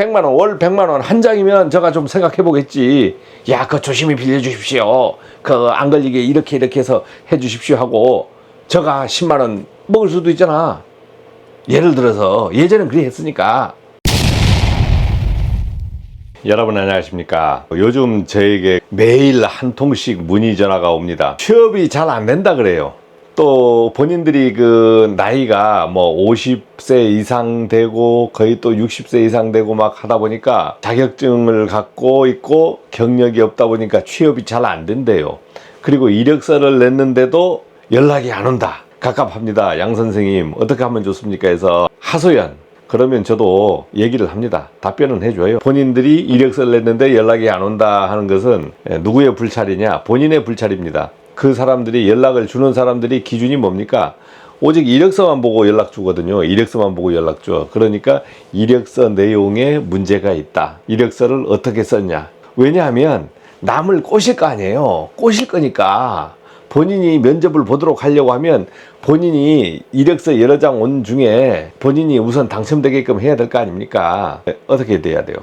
100만 원, 월 100만 원 한 장이면 제가 좀 생각해 보겠지. 야, 그거 조심히 빌려 주십시오. 그 안 걸리게 이렇게 해서 해 주십시오 하고 제가 10만 원 먹을 수도 있잖아. 예를 들어서 예전엔 그리 했으니까. 여러분 안녕하십니까. 요즘 저에게 매일 한 통씩 문의 전화가 옵니다. 취업이 잘 안 된다 그래요. 또 본인들이 그 나이가 뭐 50세 이상 되고 거의 또 60세 이상 되고 막 하다 보니까 자격증을 갖고 있고 경력이 없다 보니까 취업이 잘 안 된대요. 그리고 이력서를 냈는데도 연락이 안 온다. 갑갑합니다. 양 선생님 어떻게 하면 좋습니까 해서 하소연. 그러면 저도 얘기를 합니다. 답변은 해줘요. 본인들이 이력서를 냈는데 연락이 안 온다 하는 것은 누구의 불찰이냐? 본인의 불찰입니다. 그 사람들이 연락을 주는 사람들이 기준이 뭡니까? 오직 이력서만 보고 연락 주거든요. 이력서만 보고 연락 줘. 그러니까 이력서 내용에 문제가 있다. 이력서를 어떻게 썼냐? 왜냐하면 남을 꼬실 거 아니에요. 꼬실 거니까. 본인이 면접을 보도록 하려고 하면 본인이 이력서 여러 장 온 중에 본인이 우선 당첨되게끔 해야 될 거 아닙니까? 어떻게 돼야 돼요?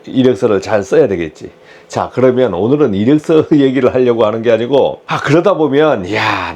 이력서를 잘 써야 되겠지. 자, 그러면 오늘은 이력서 얘기를 하려고 하는 게 아니고, 그러다 보면,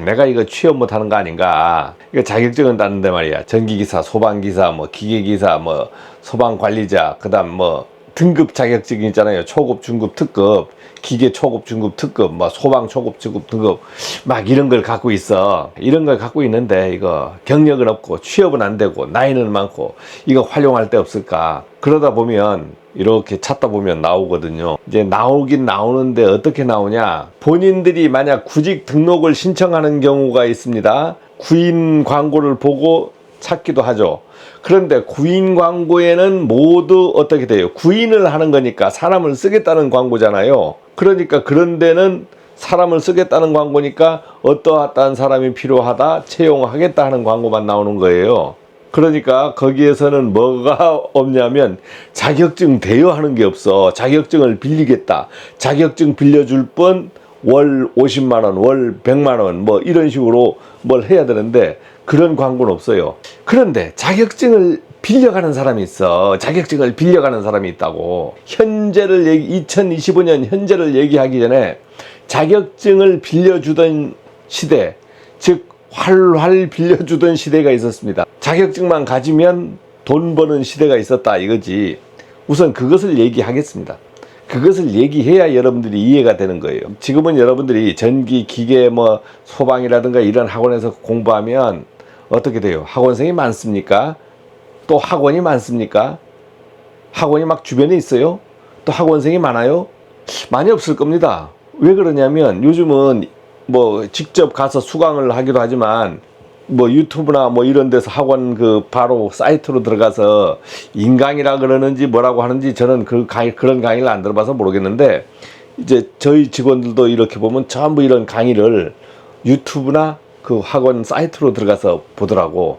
내가 이거 취업 못 하는 거 아닌가. 이거 자격증은 따는데 말이야. 전기기사, 소방기사, 뭐, 기계기사, 뭐, 소방관리자, 그 다음 뭐, 등급 자격증이 있잖아요. 초급, 중급, 특급, 기계 초급, 중급, 특급, 뭐, 소방 초급, 중급, 등급, 막 이런 걸 갖고 있어. 이런 걸 갖고 있는데, 이거 경력은 없고, 취업은 안 되고, 나이는 많고, 이거 활용할 데 없을까. 그러다 보면, 이렇게 찾다 보면 나오거든요. 이제 나오긴 나오는데 어떻게 나오냐? 본인들이 만약 구직 등록을 신청하는 경우가 있습니다. 구인 광고를 보고 찾기도 하죠. 그런데 구인 광고에는 모두 어떻게 돼요? 구인을 하는 거니까 사람을 쓰겠다는 광고잖아요. 그러니까 그런 데는 사람을 쓰겠다는 광고니까 어떠한 사람이 필요하다, 채용하겠다 하는 광고만 나오는 거예요. 그러니까 거기에서는 뭐가 없냐면 자격증 대여하는 게 없어. 자격증을 빌리겠다. 자격증 빌려줄 뻔 월 50만 원, 월 100만 원 뭐 이런 식으로 뭘 해야 되는데 그런 광고는 없어요. 그런데 자격증을 빌려가는 사람이 있어. 자격증을 빌려가는 사람이 있다고. 2025년 현재를 얘기하기 전에 자격증을 빌려주던 시대, 즉 활활 빌려주던 시대가 있었습니다. 자격증만 가지면 돈 버는 시대가 있었다 이거지. 우선 그것을 얘기하겠습니다. 그것을 얘기해야 여러분들이 이해가 되는 거예요. 지금은 여러분들이 전기, 기계, 뭐 소방이라든가 이런 학원에서 공부하면 어떻게 돼요? 학원생이 많습니까? 또 학원이 많습니까? 학원이 막 주변에 있어요? 또 학원생이 많아요? 많이 없을 겁니다. 왜 그러냐면 요즘은 뭐 직접 가서 수강을 하기도 하지만 뭐 유튜브나 뭐 이런 데서 학원 그 바로 사이트로 들어가서 인강이라 그러는지 뭐라고 하는지 저는 그런 강의를 안 들어봐서 모르겠는데 이제 저희 직원들도 이렇게 보면 전부 이런 강의를 유튜브나 그 학원 사이트로 들어가서 보더라고.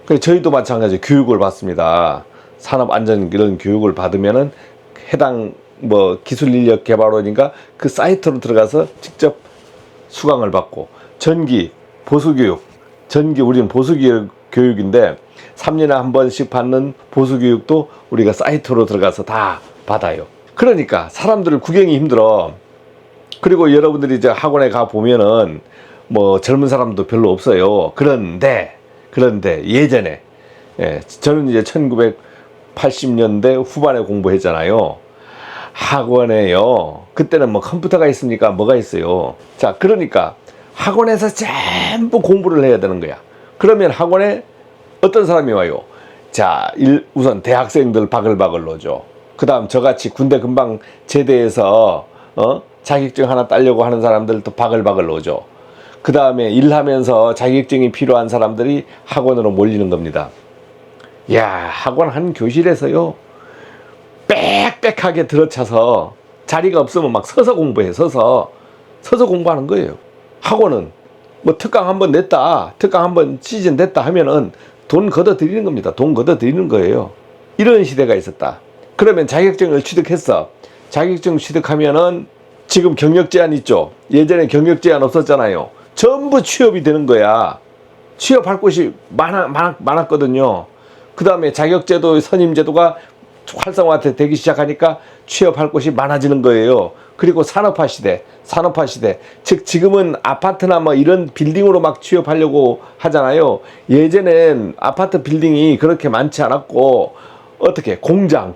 그래서 저희도 마찬가지 교육을 받습니다. 산업안전 이런 교육을 받으면은 해당 뭐 기술인력 개발원인가 그 사이트로 들어가서 직접 수강을 받고 전기, 보수교육, 전기 우리는 보수교육인데 3년에 한 번씩 받는 보수교육도 우리가 사이트로 들어가서 다 받아요. 그러니까 사람들을 구경이 힘들어. 그리고 여러분들이 이제 학원에 가 보면은 뭐 젊은 사람도 별로 없어요. 그런데 예전에 저는 이제 1980년대 후반에 공부했잖아요. 학원에요. 그때는 뭐 컴퓨터가 있습니까? 뭐가 있어요. 자, 그러니까 학원에서 전부 공부를 해야 되는 거야. 그러면 학원에 어떤 사람이 와요? 자, 우선 대학생들 바글바글 넣어줘. 그 다음 저같이 군대 금방 제대해서 자격증 하나 따려고 하는 사람들도 바글바글 넣어줘. 그 다음에 일하면서 자격증이 필요한 사람들이 학원으로 몰리는 겁니다. 야, 학원 한 교실에서요 빽빽하게 들어차서 자리가 없으면 막 서서 공부해. 서서 공부하는 거예요. 학원은 뭐 특강 한번 냈다, 특강 한번 시즌 됐다 하면은 돈 걷어 들이는 겁니다. 돈 걷어 들이는 거예요. 이런 시대가 있었다. 그러면 자격증을 취득했어. 자격증 취득하면은 지금 경력 제한 있죠. 예전에 경력 제한 없었잖아요. 전부 취업이 되는 거야. 취업할 곳이 많았거든요. 그 다음에 자격제도 선임제도가 활성화되기 시작하니까 취업할 곳이 많아지는 거예요. 그리고 산업화 시대. 즉 지금은 아파트나 뭐 이런 빌딩으로 막 취업하려고 하잖아요. 예전엔 아파트 빌딩이 그렇게 많지 않았고 어떻게 공장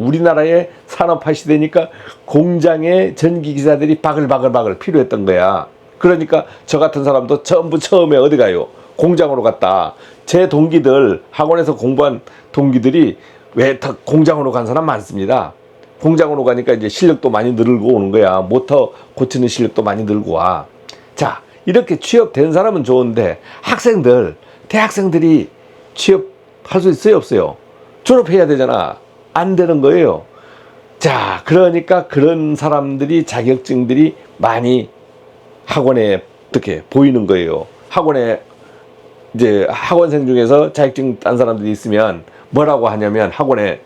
우리나라의 산업화 시대니까 공장에 전기 기사들이 바글바글 필요했던 거야. 그러니까 저 같은 사람도 전부 처음에 어디 가요? 공장으로 갔다. 제 동기들 학원에서 공부한 동기들이 왜 다 공장으로 간 사람 많습니다. 공장으로 가니까 이제 실력도 많이 늘고 오는 거야. 모터 고치는 실력도 많이 늘고 와. 자, 이렇게 취업된 사람은 좋은데 대학생들이 취업할 수 있어요, 없어요? 졸업해야 되잖아. 안 되는 거예요. 자, 그러니까 그런 사람들이 자격증들이 많이 학원에 어떻게 보이는 거예요. 학원에 이제 학원생 중에서 자격증 딴 사람들이 있으면 뭐라고 하냐면 학원에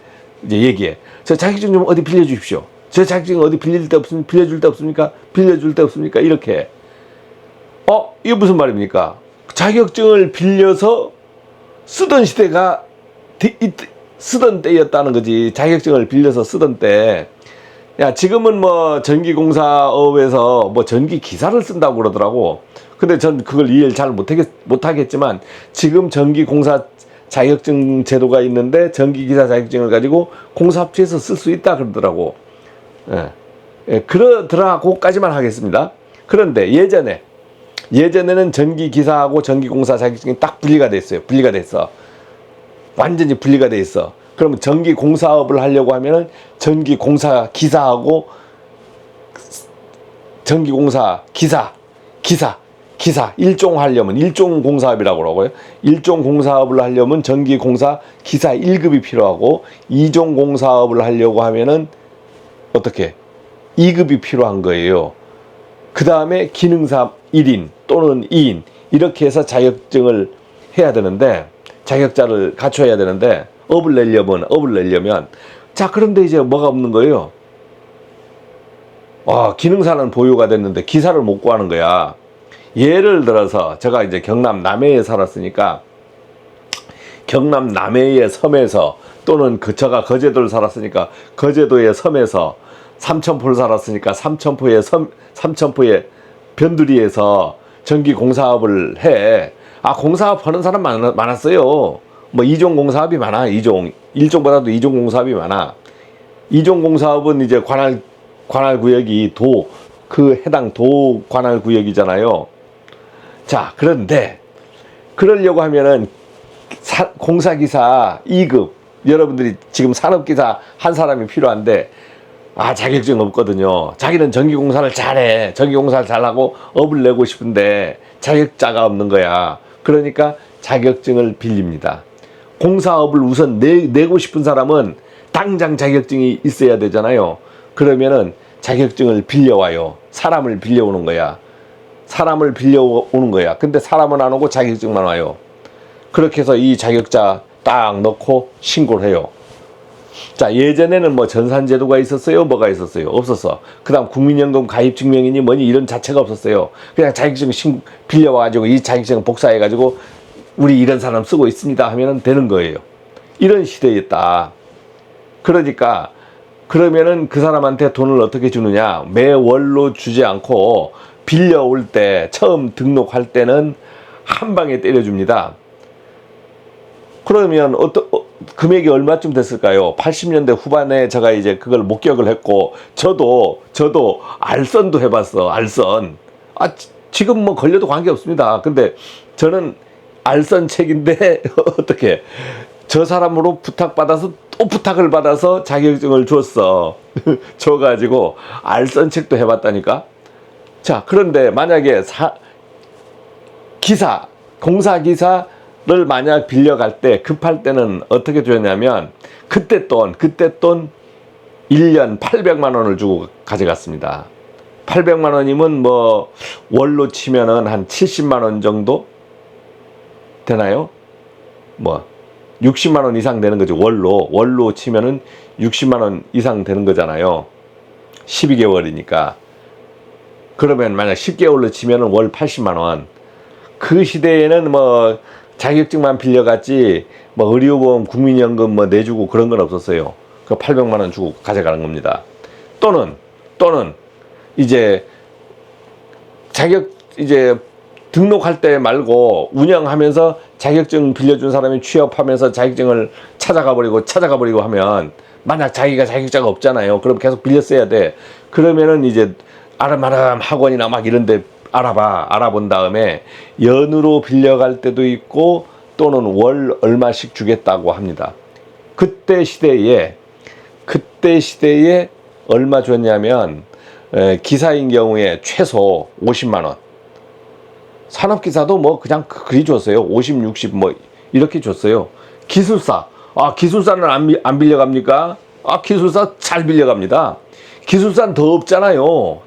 이제 얘기해. 저 자격증 좀 어디 빌려주십시오. 저 자격증 어디 빌려줄 데 없습니까? 이렇게. 이거 무슨 말입니까? 자격증을 빌려서 쓰던 시대가 쓰던 때였다는 거지. 자격증을 빌려서 쓰던 때. 야, 지금은 뭐 전기공사업에서 뭐 전기기사를 쓴다고 그러더라고. 근데 전 그걸 이해를 잘 못하겠지만 지금 전기공사 자격증 제도가 있는데 전기기사 자격증을 가지고 공사업체에서 쓸 수 있다 그러더라고. 그러더라고까지만 하겠습니다. 그런데 예전에는 전기기사하고 전기공사 자격증이 딱 분리가 됐어. 완전히 분리가 돼 있어. 그러면 전기공사업을 하려고 하면은 전기공사 기사하고 전기공사 기사 일종 공사업이라고 그러고요. 일종 공사업을 하려면 전기공사 기사 1급이 필요하고 2종 공사업을 하려고 하면은 어떻게 2급이 필요한 거예요. 그 다음에 기능사 1인 또는 2인 이렇게 해서 자격증을 해야 되는데 자격자를 갖춰야 되는데 업을 내려면 자, 그런데 이제 뭐가 없는 거예요? 기능사는 보유가 됐는데 기사를 못 구하는 거야. 예를 들어서 제가 이제 경남 남해에 살았으니까 경남 남해의 섬에서 또는 제가 거제도를 살았으니까 거제도의 섬에서 삼천포를 살았으니까 삼천포의 변두리에서 전기 공사업을 해. 공사업 하는 사람 많았어요. 뭐 2종 공사업이 많아. 1종보다도 2종 공사업이 많아. 2종 공사업은 이제 관할 구역이 해당 도 관할 구역이잖아요. 자, 그런데 그러려고 하면은 공사기사 2급 여러분들이 지금 산업기사 한 사람이 필요한데 자격증 없거든요. 자기는 전기공사를 잘해. 전기공사를 잘하고 업을 내고 싶은데 자격자가 없는 거야. 그러니까 자격증을 빌립니다. 공사업을 우선 내고 싶은 사람은 당장 자격증이 있어야 되잖아요. 그러면은 자격증을 빌려와요. 사람을 빌려오는 거야. 근데 사람은 안 오고 자격증만 와요. 그렇게 해서 이 자격자 딱 넣고 신고를 해요. 자, 예전에는 뭐 전산제도가 있었어요? 뭐가 있었어요? 없었어. 그 다음 국민연금 가입증명이니 뭐니 이런 자체가 없었어요. 그냥 자격증 빌려와가지고 이 자격증 복사해가지고 우리 이런 사람 쓰고 있습니다 하면 되는 거예요. 이런 시대였다. 그러면은 그 사람한테 돈을 어떻게 주느냐? 매월로 주지 않고 빌려올 때, 처음 등록할 때는 한 방에 때려줍니다. 그러면 금액이 얼마쯤 됐을까요? 80년대 후반에 제가 이제 그걸 목격을 했고, 저도 알선도 해봤어. 알선. 지금 뭐 걸려도 관계 없습니다. 근데 저는 알선책인데 어떻게 저 사람으로 부탁받아서 또 부탁을 받아서 자격증을 줬어. 줘가지고 알선책도 해봤다니까. 자, 그런데 만약에 공사기사를 만약 빌려갈 때 급할 때는 어떻게 되냐면 그때 돈 1년 800만 원을 주고 가져갔습니다. 800만 원이면 뭐 월로 치면은 한 70만 원 정도 되나요? 뭐 60만 원 이상 되는 거죠. 월로 치면은 60만 원 이상 되는 거잖아요. 12개월이니까. 그러면 만약 10개월로 치면은 월 80만 원. 그 시대에는 뭐 자격증만 빌려갔지 뭐 의료보험, 국민연금 뭐 내주고 그런 건 없었어요. 그 800만 원 주고 가져가는 겁니다. 또는 이제 이제 등록할 때 말고 운영하면서 자격증 빌려준 사람이 취업하면서 자격증을 찾아가 버리고 하면, 만약 자기가 자격증이 없잖아요. 그럼 계속 빌려 써야 돼. 그러면은 이제 아름아름 학원이나 막 이런 데 알아본 다음에 연으로 빌려갈 때도 있고 또는 월 얼마씩 주겠다고 합니다. 그때 시대에 얼마 줬냐면, 기사인 경우에 최소 50만 원. 산업기사도 뭐 그냥 그리 줬어요. 50, 60 뭐 이렇게 줬어요. 기술사는 안 빌려갑니까? 기술사 잘 빌려갑니다. 기술사는 더 없잖아요.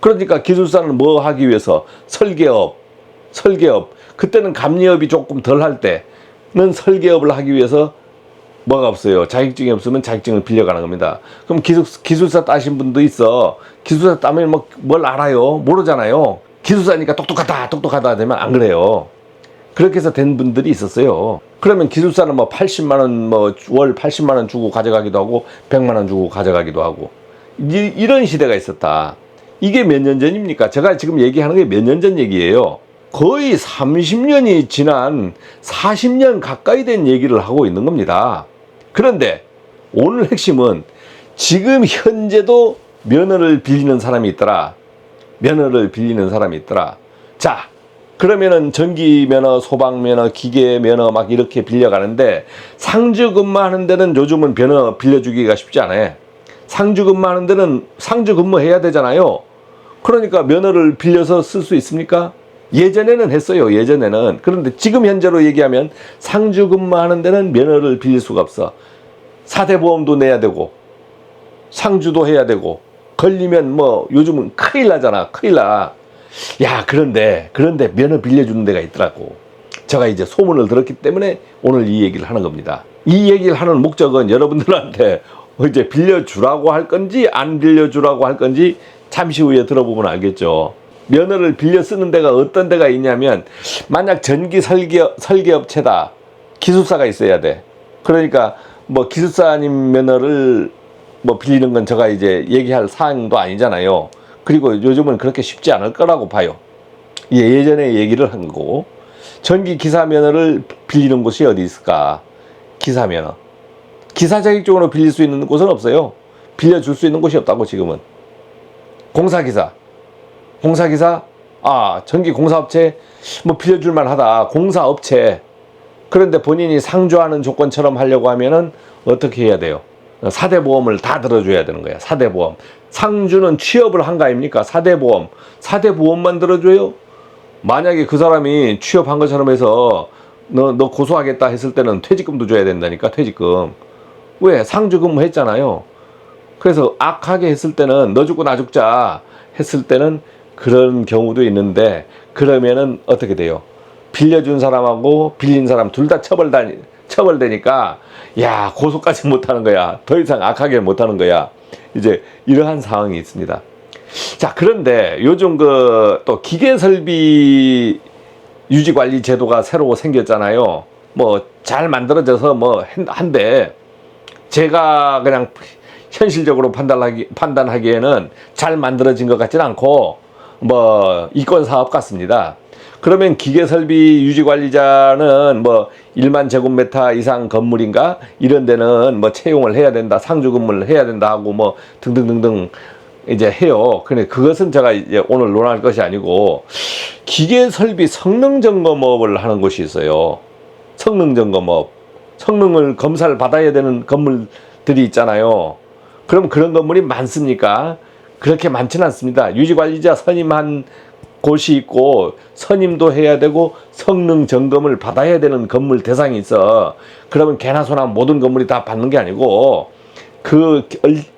그러니까 기술사는 뭐 하기 위해서? 설계업. 그때는 감리업이 조금 덜 할 때는 설계업을 하기 위해서 뭐가 없어요. 자격증이 없으면 자격증을 빌려가는 겁니다. 그럼 기술사 따신 분도 있어. 기술사 따면 뭘 알아요? 모르잖아요. 기술사니까 똑똑하다 되면 안 그래요. 그렇게 해서 된 분들이 있었어요. 그러면 기술사는 뭐 80만 원, 월 80만 원 주고 가져가기도 하고 100만 원 주고 가져가기도 하고, 이런 시대가 있었다. 이게 몇 년 전입니까? 제가 지금 얘기하는 게 몇 년 전 얘기예요. 거의 30년이 지난 40년 가까이 된 얘기를 하고 있는 겁니다. 그런데 오늘 핵심은 지금 현재도 면허를 빌리는 사람이 있더라. 자, 그러면은 전기 면허, 소방 면허, 기계 면허 막 이렇게 빌려가는데, 상주 근무하는 데는 요즘은 면허 빌려주기가 쉽지 않아요. 상주 근무하는 데는 상주 근무해야 되잖아요. 그러니까 면허를 빌려서 쓸 수 있습니까? 예전에는 했어요. 그런데 지금 현재로 얘기하면 상주 근무하는 데는 면허를 빌릴 수가 없어. 4대 보험도 내야 되고 상주도 해야 되고, 걸리면 뭐 요즘은 큰일 나잖아. 야, 그런데 면허 빌려주는 데가 있더라고. 제가 이제 소문을 들었기 때문에 오늘 이 얘기를 하는 겁니다. 이 얘기를 하는 목적은 여러분들한테 이제 빌려주라고 할 건지 안 빌려주라고 할 건지 잠시 후에 들어보면 알겠죠. 면허를 빌려 쓰는 데가 어떤 데가 있냐면, 만약 전기 설계업체다. 기술사가 있어야 돼. 그러니까 뭐 기술사님 면허를 빌리는 건 제가 이제 얘기할 사항도 아니잖아요. 그리고 요즘은 그렇게 쉽지 않을 거라고 봐요. 예전에 얘기를 한 거고. 전기 기사 면허를 빌리는 곳이 어디 있을까? 기사 면허. 기사 자격증으로 빌릴 수 있는 곳은 없어요. 빌려줄 수 있는 곳이 없다고, 지금은. 공사기사. 전기 공사업체 빌려줄 만하다. 공사업체. 그런데 본인이 상주하는 조건처럼 하려고 하면은 어떻게 해야 돼요? 4대 보험을 다 들어줘야 되는 거야. 4대 보험. 상주는 취업을 한 거 아닙니까? 4대 보험만 들어줘요? 만약에 그 사람이 취업한 것처럼 해서 너 고소하겠다 했을 때는 퇴직금도 줘야 된다니까. 퇴직금. 왜? 상주 근무했잖아요. 그래서 악하게 했을 때는 너 죽고 나 죽자 했을 때는 그런 경우도 있는데, 그러면은 어떻게 돼요? 빌려준 사람하고 빌린 사람 둘 다 처벌되니까, 야, 고소까지 못하는 거야. 더 이상 악하게 못하는 거야. 이제 이러한 상황이 있습니다. 자, 그런데 요즘 또 기계설비 유지관리 제도가 새로 생겼잖아요. 잘 만들어져서 한데, 제가 그냥 현실적으로 판단하기에는 잘 만들어진 것 같지는 않고, 이권 사업 같습니다. 그러면 기계설비 유지관리자는 1만 제곱미터 이상 건물인가 이런 데는 채용을 해야 된다, 상주 근무를 해야 된다 하고 등등등등 이제 해요. 근데 그것은 제가 이제 오늘 논할 것이 아니고, 기계설비 성능점검업을 하는 곳이 있어요. 성능점검업. 성능을 검사를 받아야 되는 건물들이 있잖아요. 그럼 그런 건물이 많습니까? 그렇게 많지는 않습니다. 유지관리자 선임한 곳이 있고, 선임도 해야 되고 성능 점검을 받아야 되는 건물 대상이 있어. 그러면 개나 소나 모든 건물이 다 받는 게 아니고, 그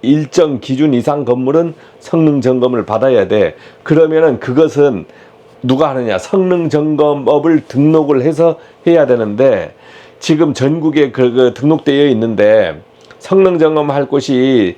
일정 기준 이상 건물은 성능 점검을 받아야 돼. 그러면은 그것은 누가 하느냐? 성능 점검업을 등록을 해서 해야 되는데, 지금 전국에 그 등록되어 있는데 성능 점검할 곳이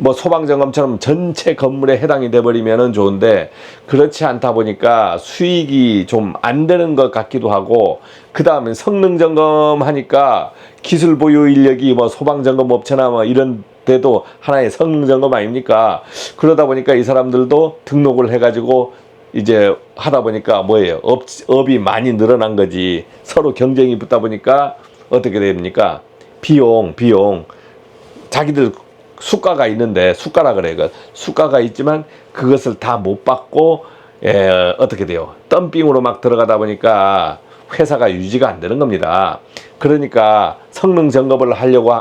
뭐 소방점검처럼 전체 건물에 해당이 돼버리면은 좋은데 그렇지 않다 보니까 수익이 좀 안 되는 것 같기도 하고, 그 다음에 성능 점검하니까 기술 보유 인력이 뭐 소방점검 업체나 뭐 이런 데도 하나의 성능 점검 아닙니까? 그러다 보니까 이 사람들도 등록을 해가지고 이제 하다 보니까 뭐예요? 업이 많이 늘어난 거지. 서로 경쟁이 붙다 보니까 어떻게 됩니까? 비용. 자기들 수가가 있는데, 수가라 그래. 수가가 있지만 그것을 다 못 받고, 어떻게 돼요? 덤핑으로 막 들어가다 보니까 회사가 유지가 안 되는 겁니다. 그러니까 성능 점검업을 하려고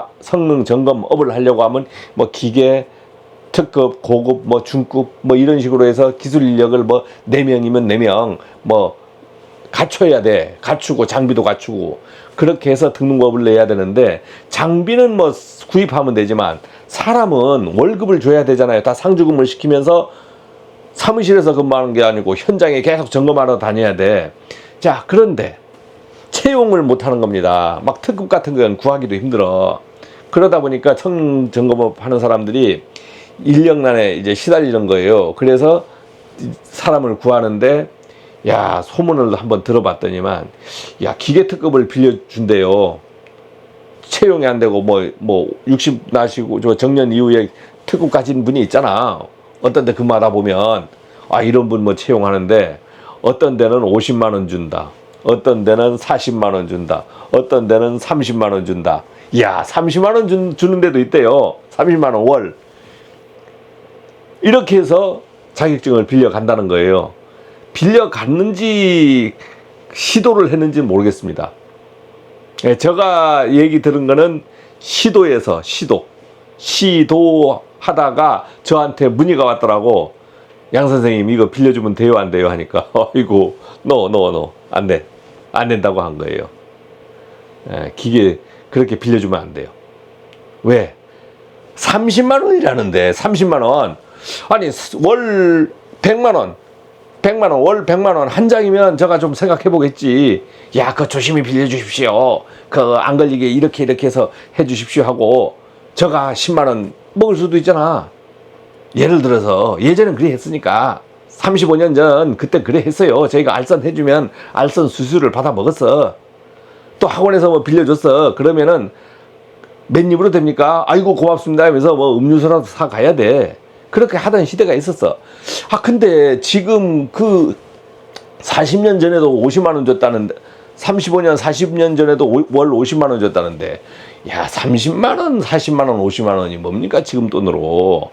하면 뭐 기계, 특급, 고급, 뭐 중급, 뭐 이런 식으로 해서 기술 인력을 뭐 4명이면 4명 뭐 갖춰야 돼. 갖추고 장비도 갖추고 그렇게 해서 등록업을 내야 되는데, 장비는 뭐 구입하면 되지만 사람은 월급을 줘야 되잖아요. 다 상주금을 시키면서 사무실에서 근무하는 게 아니고 현장에 계속 점검하러 다녀야 돼. 자, 그런데 채용을 못 하는 겁니다. 막 특급 같은 건 구하기도 힘들어. 그러다 보니까 점검업 하는 사람들이 인력난에 이제 시달리는 거예요. 그래서 사람을 구하는데, 야, 소문을 한번 들어봤더니만, 야, 기계 특급을 빌려준대요. 채용이 안 되고, 뭐 60 나시고, 저 정년 이후에 특급 가진 분이 있잖아. 어떤 데 근무하다 보면, 아, 이런 분 뭐 채용하는데, 어떤 데는 50만 원 준다. 어떤 데는 40만 원 준다. 어떤 데는 30만 원 준다. 야, 30만 원 주는 데도 있대요. 30만 원 월. 이렇게 해서 자격증을 빌려간다는 거예요. 빌려갔는지 시도를 했는지는 모르겠습니다. 제가 얘기 들은 거는 시도하다가 저한테 문의가 왔더라고. 양 선생님, 이거 빌려주면 돼요 안 돼요 하니까 아이고, no 안 된다고 한 거예요. 기계 그렇게 빌려주면 안 돼요. 왜? 30만 원이라는데. 30만 원 아니, 월 100만 원 월 100만 원 한 장이면 제가 좀 생각해 보겠지. 야, 그거 조심히 빌려주십시오. 그 안 걸리게 이렇게 해서 해 주십시오 하고, 제가 10만 원 먹을 수도 있잖아. 예를 들어서 예전엔 그래 했으니까. 35년 전 그때 그래 했어요. 저희가 알선 해주면 알선 수수료를 받아 먹었어. 또 학원에서 뭐 빌려줬어. 그러면은 몇 입으로 됩니까? 아이고 고맙습니다 하면서 뭐 음료수라도 사 가야 돼. 그렇게 하던 시대가 있었어. 아, 근데 지금 그 40년 전에도 50만 원 줬다는데, 35년 40년 전에도 월 50만 원 줬다는데, 야, 30만 원 40만 원 50만 원이 뭡니까 지금 돈으로.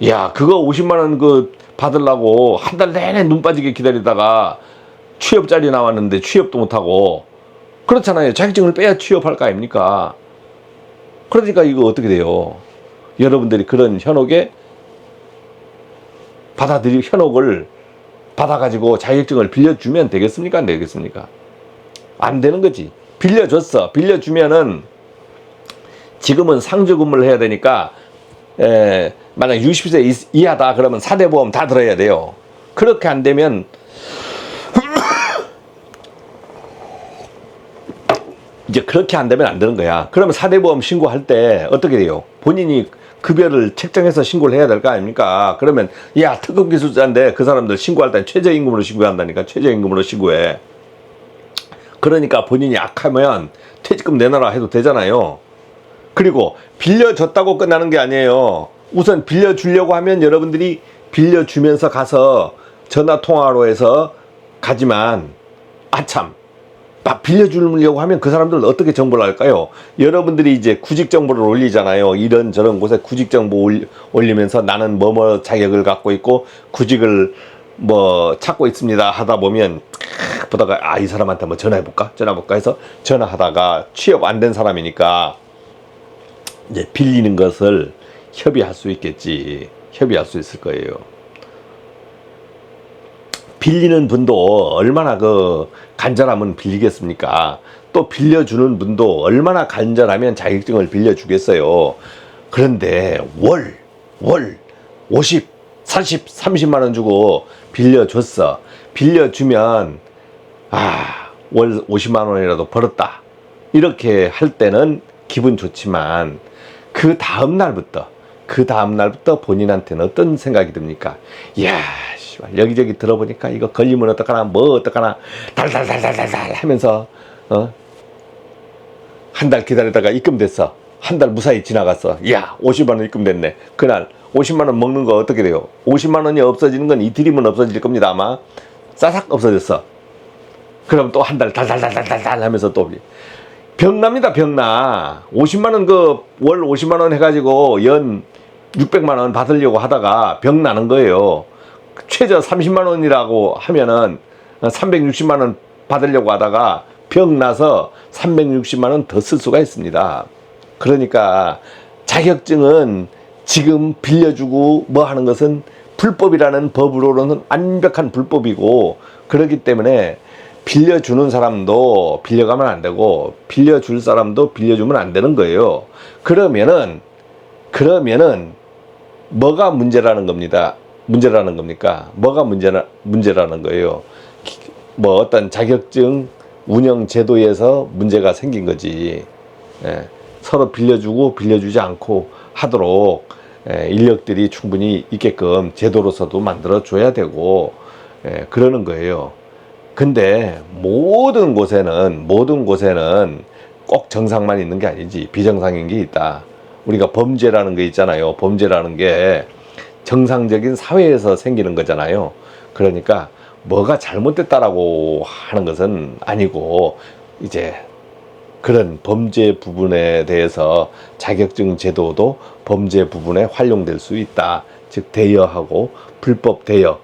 야, 그거 50만 원 그 받으려고 한 달 내내 눈 빠지게 기다리다가 취업 자리 나왔는데 취업도 못하고 그렇잖아요. 자격증을 빼야 취업할 거 아닙니까? 그러니까 이거 어떻게 돼요? 여러분들이 그런 현혹을 받아가지고 자격증을 빌려주면 되겠습니까? 안 되겠습니까? 안 되는 거지. 빌려줬어. 빌려주면은 지금은 상주근무를 해야 되니까, 만약 60세 이하다 그러면 4대 보험 다 들어야 돼요. 그렇게 안 되면 이제 그렇게 안 되면 안 되는 거야. 그러면 4대 보험 신고할 때 어떻게 돼요? 본인이 급여를 책정해서 신고를 해야 될 거 아닙니까? 그러면 야, 특급 기술자인데 그 사람들 신고할 땐 최저임금으로 신고한다니까. 최저임금으로 신고해. 그러니까 본인이 악하면 퇴직금 내놔라 해도 되잖아요. 그리고 빌려줬다고 끝나는 게 아니에요. 우선 빌려주려고 하면 여러분들이 빌려주면서 가서 전화통화로 해서 가지만, 아참, 막 빌려주려고 하면 그 사람들은 어떻게 정보를 할까요? 여러분들이 이제 구직 정보를 올리잖아요. 이런저런 곳에 구직 정보 올리면서 나는 뭐뭐 자격을 갖고 있고 구직을 뭐 찾고 있습니다 하다 보면 보다가, 아, 이 사람한테 한번 전화해볼까 해서 전화하다가 취업 안 된 사람이니까 이제 빌리는 것을 협의할 수 있겠지. 협의할 수 있을 거예요. 빌리는 분도 얼마나 간절하면 빌리겠습니까? 또 빌려주는 분도 얼마나 간절하면 자격증을 빌려주겠어요. 그런데 월 50, 40, 30만 원 주고 빌려줬어. 빌려주면, 아, 월 50만 원이라도 벌었다. 이렇게 할 때는 기분 좋지만, 그 다음 날부터 그 다음날부터 본인한테는 어떤 생각이 듭니까? 이야, 씨발, 여기저기 들어보니까 이거 걸리면 어떡하나, 뭐 어떡하나, 달달달달달달 하면서, 한 달 기다리다가 입금됐어. 한 달 무사히 지나갔어. 이야, 50만원 입금됐네. 그날 50만원 먹는 거 어떻게 돼요? 50만원이 없어지는 건 이틀이면 없어질 겁니다. 아마 싸삭 없어졌어. 그럼 또 한 달 달달달달달 하면서 또 병납니다. 병나. 50만원 월 50만원 해가지고 연 600만원 받으려고 하다가 병나는 거예요. 최저 30만원이라고 하면은 360만원 받으려고 하다가 병나서 360만원 더 쓸 수가 있습니다. 그러니까 자격증은 지금 빌려주고 뭐 하는 것은 불법이라는 법으로는 완벽한 불법이고, 그렇기 때문에 빌려주는 사람도 빌려가면 안 되고 빌려줄 사람도 빌려주면 안 되는 거예요. 그러면은 뭐가 문제라는 겁니다. 문제라는 겁니까? 뭐가 문제라는 거예요. 뭐 어떤 자격증 운영 제도에서 문제가 생긴 거지. 서로 빌려주고 빌려주지 않고 하도록 인력들이 충분히 있게끔 제도로서도 만들어 줘야 되고 그러는 거예요. 근데 모든 곳에는 꼭 정상만 있는 게 아니지, 비정상인 게 있다. 우리가 범죄라는 게 있잖아요. 범죄라는 게 정상적인 사회에서 생기는 거잖아요. 그러니까 뭐가 잘못됐다라고 하는 것은 아니고, 이제 그런 범죄 부분에 대해서 자격증 제도도 범죄 부분에 활용될 수 있다. 즉 대여하고 불법 대여,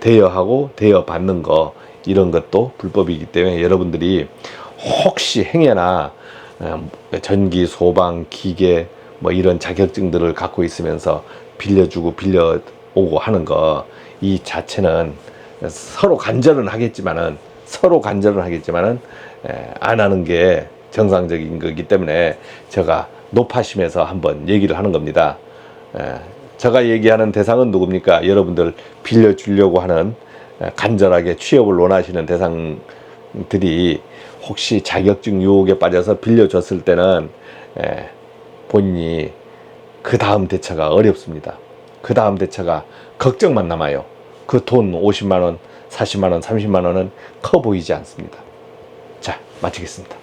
대여하고 대여받는 거, 이런 것도 불법이기 때문에 여러분들이 혹시 행여나 전기, 소방, 기계 뭐 이런 자격증들을 갖고 있으면서 빌려주고 빌려오고 하는 거, 이 자체는 서로 간절은 하겠지만은 안 하는 게 정상적인 거기 때문에 제가 높아심에서 한번 얘기를 하는 겁니다. 제가 얘기하는 대상은 누굽니까? 여러분들 빌려주려고 하는, 간절하게 취업을 원하시는 대상들이 혹시 자격증 유혹에 빠져서 빌려줬을 때는 본인이 그 다음 대처가 어렵습니다. 그 다음 대처가 걱정만 남아요. 그 돈 50만원, 40만원, 30만원은 커 보이지 않습니다. 자, 마치겠습니다.